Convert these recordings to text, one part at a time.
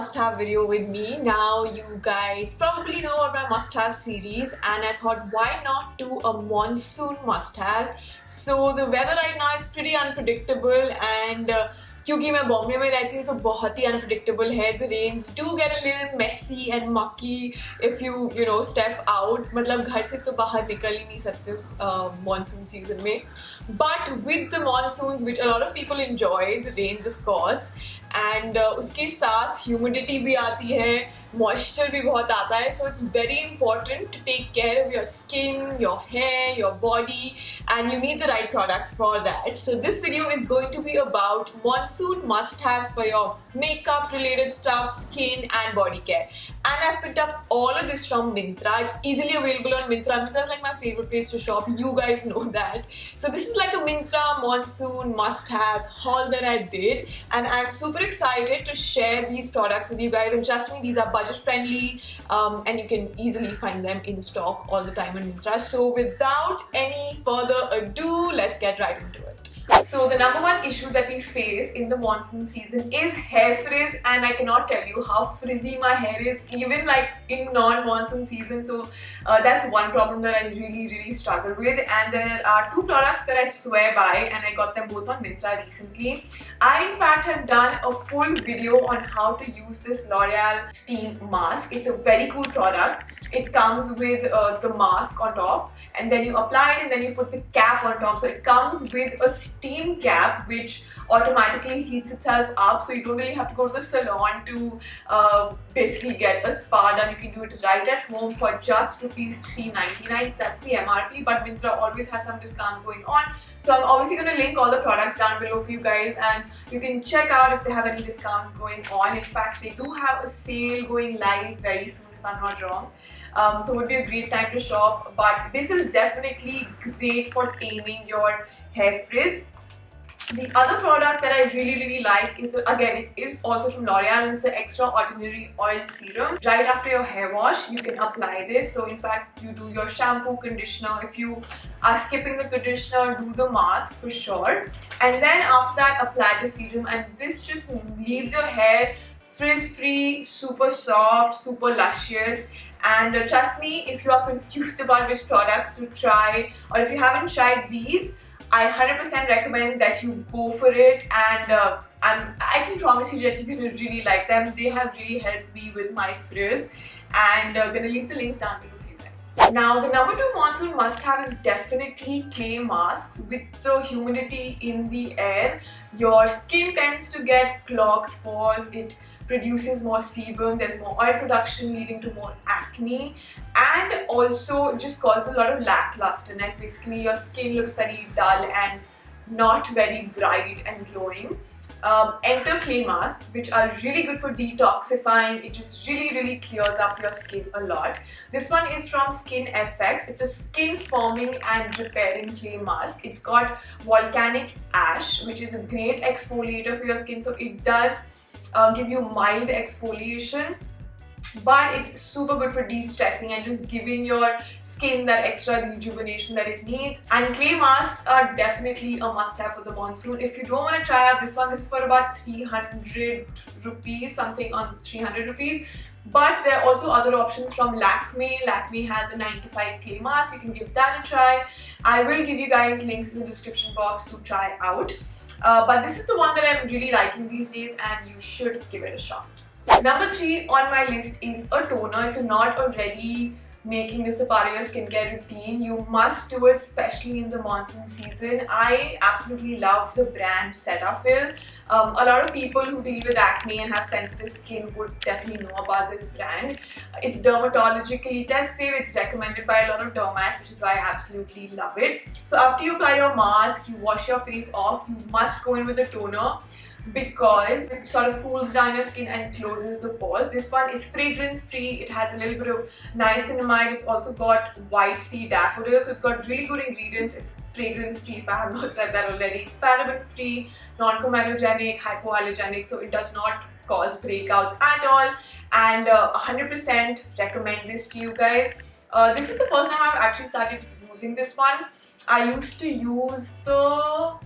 must-have video with me. Now you guys probably know about my must-have series, and I thought why not do a monsoon must-have. So the weather right now is pretty unpredictable, and क्योंकि मैं बॉम्बे में रहती हूँ तो बहुत ही unpredictable है. The rains do get a little messy and mucky if you know step out. मतलब घर से तो बाहर निकल ही नहीं सकते उस monsoon season में. But with the monsoons, which a lot of people enjoy, the rains of course, and उसके साथ humidity भी आती है, moisture भी बहुत आता है, so it's very important to take care of your skin, your hair, your body, and you need the right products for that. So this video is going to be about monsoon must-haves for your makeup related stuff, skin and body care. And I've picked up all of this from Myntra. It's easily available on Myntra. Myntra is like my favorite place to shop. You guys know that. So this is like a Myntra monsoon must-haves haul that I did, and I'm super excited to share these products with you guys. And trust me, these are budget friendly, and you can easily find them in stock all the time on Myntra. So without any further ado, let's get right into it. So the number one issue that we face in the monsoon season is hair frizz, and I cannot tell you how frizzy my hair is even like in non-monsoon season. So that's one problem that I really struggle with, and there are two products that I swear by, and I got them both on Myntra recently. I in fact have done a full video on how to use this L'Oreal steam mask. It's a very cool product. It comes with the mask on top, and then you apply it and then you put the cap on top. So it comes with a steam cap which automatically heats itself up, so you don't really have to go to the salon to basically get a spa done. You can do it right at home for just rupees 399. That's the MRP, but Myntra always has some discounts going on. So I'm obviously going to link all the products down below for you guys, and you can check out if they have any discounts going on. In fact, they do have a sale going live very soon if I'm not wrong. So it would be a great time to shop, but this is definitely great for taming your hair frizz. The other product that I really like is, again, it is also from L'Oreal, and it's the Extraordinary Oil Serum. Right after your hair wash, you can apply this. So in fact, you do your shampoo, conditioner. If you are skipping the conditioner, do the mask for sure. And then after that, apply the serum, and this just leaves your hair frizz-free, super soft, super luscious. And trust me, if you are confused about which products to try, or if you haven't tried these, I 100% recommend that you go for it, and I can promise you that you're going to really like them. They have really helped me with my frizz, and I'm going to leave the links down below for you guys. Now the number two monsoon must-have is definitely clay masks. With the humidity in the air, your skin tends to get clogged pores, it produces more sebum, there's more oil production leading to more acne, and also just causes a lot of lacklusterness. Basically your skin looks very dull and not very bright and glowing. Enter clay masks, which are really good for detoxifying. It just really clears up your skin a lot. This one is from Skin FX. It's a skin forming and repairing clay mask. It's got volcanic ash, which is a great exfoliator for your skin, so it does give you mild exfoliation, but it's super good for de-stressing and just giving your skin that extra rejuvenation that it needs. And clay masks are definitely a must-have for the monsoon. If you don't want to try out this one, this is for about 300 rupees, something on 300 rupees. But there are also other options from Lakme. Lakme has a 9 to 5 clay mask. You can give that a try. I will give you guys links in the description box to try out. But this is the one that I'm really liking these days, and you should give it a shot. Number 3 on my list is a toner. If you're not already making this a part of your skincare routine, you must do it, especially in the monsoon season. I absolutely love the brand Cetaphil. A lot of people who deal with acne and have sensitive skin would definitely know about this brand. It's dermatologically tested, it's recommended by a lot of dermats, which is why I absolutely love it. So after you apply your mask, you wash your face off, you must go in with a toner, because it sort of cools down your skin and closes the pores. This one is fragrance free. It has a little bit of niacinamide. It's also got white sea daffodil, so it's got really good ingredients. It's fragrance free, if I have not said that already. It's paraben free, non-comedogenic, hypoallergenic, so it does not cause breakouts at all, and 100% recommend this to you guys. This is the first time I've actually started using this one. I used to use the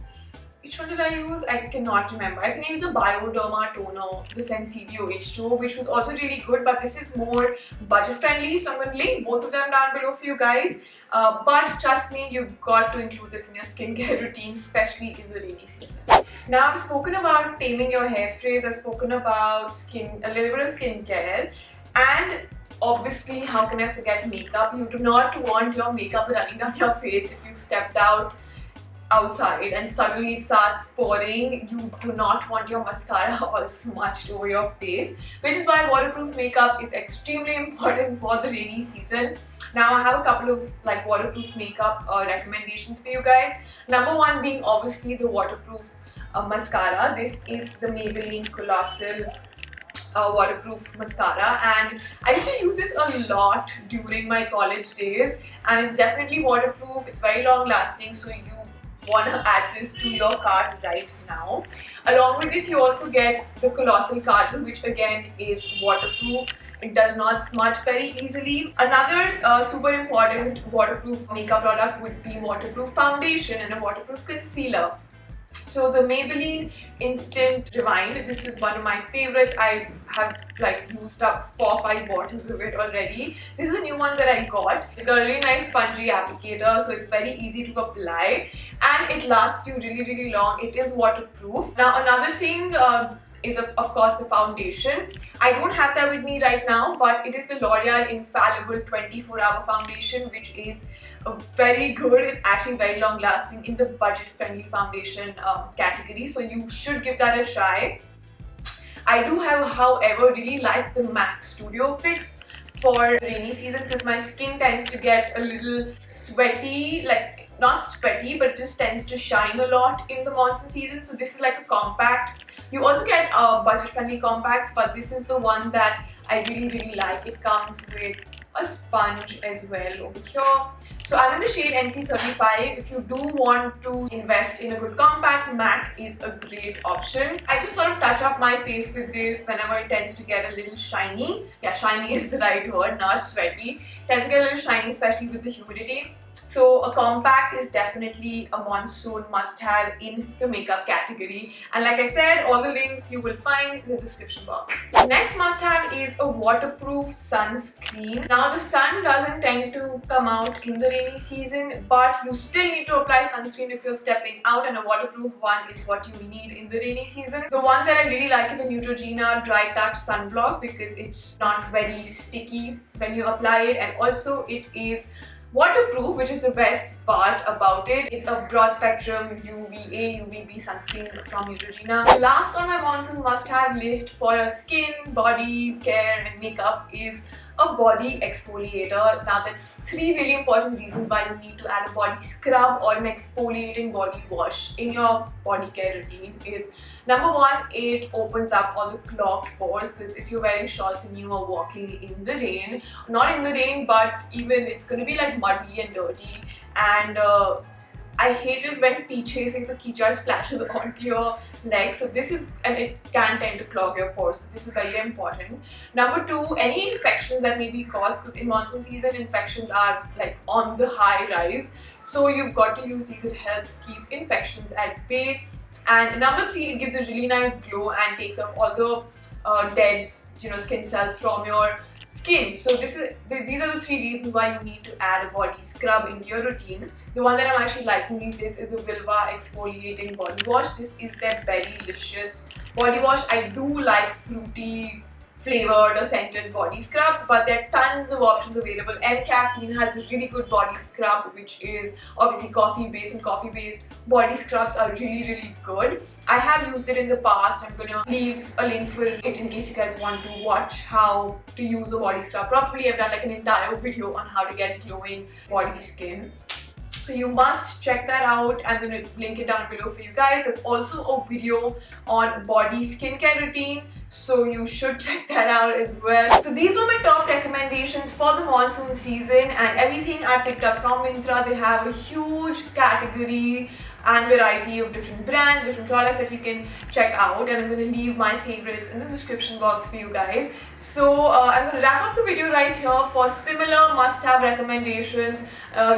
which one did I use? I cannot remember. I think I used the Bioderma toner, the Sensibio H2O, which was also really good, but this is more budget friendly. So I'm going to link both of them down below for you guys. But trust me, you've got to include this in your skincare routine, especially in the rainy season. Now I've spoken about taming your hair frizz, I've spoken about a little bit of skincare, and obviously, how can I forget makeup? You do not want your makeup running down your face if you've stepped outside and suddenly it starts pouring. You do not want your mascara all smudged over your face, which is why waterproof makeup is extremely important for the rainy season. Now I have a couple of waterproof makeup recommendations for you guys. Number one being obviously the waterproof mascara. This is the Maybelline Colossal waterproof mascara, and I used to use this a lot during my college days, and it's definitely waterproof, it's very long lasting, so you want to add this to your cart right now. Along with this, you also get the Colossal Kajal, which again is waterproof. It does not smudge very easily. Another super important waterproof makeup product would be waterproof foundation and a waterproof concealer. So the Maybelline Instant Rewind, this is one of my favorites. I have used up 4 or 5 bottles of it already. This is a new one that I got. It's got a really nice spongy applicator, so it's very easy to apply and it lasts you really long. It is waterproof. Now another thing is of course the foundation. I don't have that with me right now, but it is the L'Oreal Infallible 24-hour foundation, which is very good. It's actually very long lasting in the budget friendly foundation category, so you should give that a try. I do have, however, really like the MAC Studio Fix for rainy season because my skin tends to get a little sweaty, not sweaty, but just tends to shine a lot in the monsoon season. So this is like a compact. You also get budget friendly compacts, but this is the one that I really like. It comes with a sponge as well over here. So I'm in the shade NC35. If you do want to invest in a good compact, MAC is a great option. I just sort of touch up my face with this whenever it tends to get a little shiny. Yeah, shiny is the right word, not sweaty. It tends to get a little shiny, especially with the humidity. So a compact is definitely a monsoon must-have in the makeup category. And like I said, all the links you will find in the description box. The next must-have is a waterproof sunscreen. Now the sun doesn't tend to come out in the rainy season, but you still need to apply sunscreen if you're stepping out, and a waterproof one is what you need in the rainy season. The one that I really like is the Neutrogena Dry Touch Sunblock because it's not very sticky when you apply it, and also it is waterproof, which is the best part about it. It's a broad spectrum UVA, UVB sunscreen from Neutrogena. The last on my monsoon must-have list for your skin, body care and makeup is a body exfoliator. Now that's 3 really important reasons why you need to add a body scrub or an exfoliating body wash in your body care routine is number 1, it opens up all the clogged pores, because if you're wearing shorts and you are walking in the rain, not in the rain but even it's going to be muddy and dirty, and I hate it when peaches, the keychain splashes onto your legs. So this is, and it can tend to clog your pores. So this is very important. Number 2, any infections that may be caused, because in monsoon season infections are on the high rise. So you've got to use these. It helps keep infections at bay. And number 3, it gives a really nice glow and takes off all the dead skin cells from your skin. So these are the 3 reasons why you need to add a body scrub into your routine. The one that I'm actually liking these days is the Vilva Exfoliating Body Wash. This is their Berry Delicious body wash. I do like fruity flavored or scented body scrubs, but there are tons of options available. Caffeine has a really good body scrub, which is obviously coffee based, and coffee based body scrubs are really good. I have used it in the past. I'm gonna leave a link for it in case you guys want to watch how to use a body scrub properly. I've done an entire video on how to get glowing body skin. So you must check that out. I'm going to link it down below for you guys. There's also a video on body skincare routine, so you should check that out as well. So these were my top recommendations for the monsoon season, and everything I picked up from Myntra. They have a huge category and variety of different brands, different products that you can check out, and I'm going to leave my favorites in the description box for you guys. So I'm going to wrap up the video right here. For similar must-have recommendations,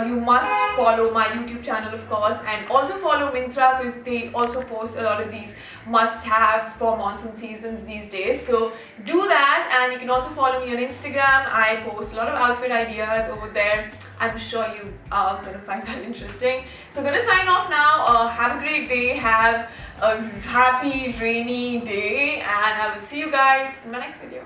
you must follow my YouTube channel, of course, and also follow Myntra, because they also post a lot of these must-have for monsoon seasons these days. So do that, and you can also follow me on Instagram. I post a lot of outfit ideas over there. I'm sure you are going to find that interesting. So I'm going to sign off now. Have a great day. Have a happy rainy day, and I will see you guys in my next video.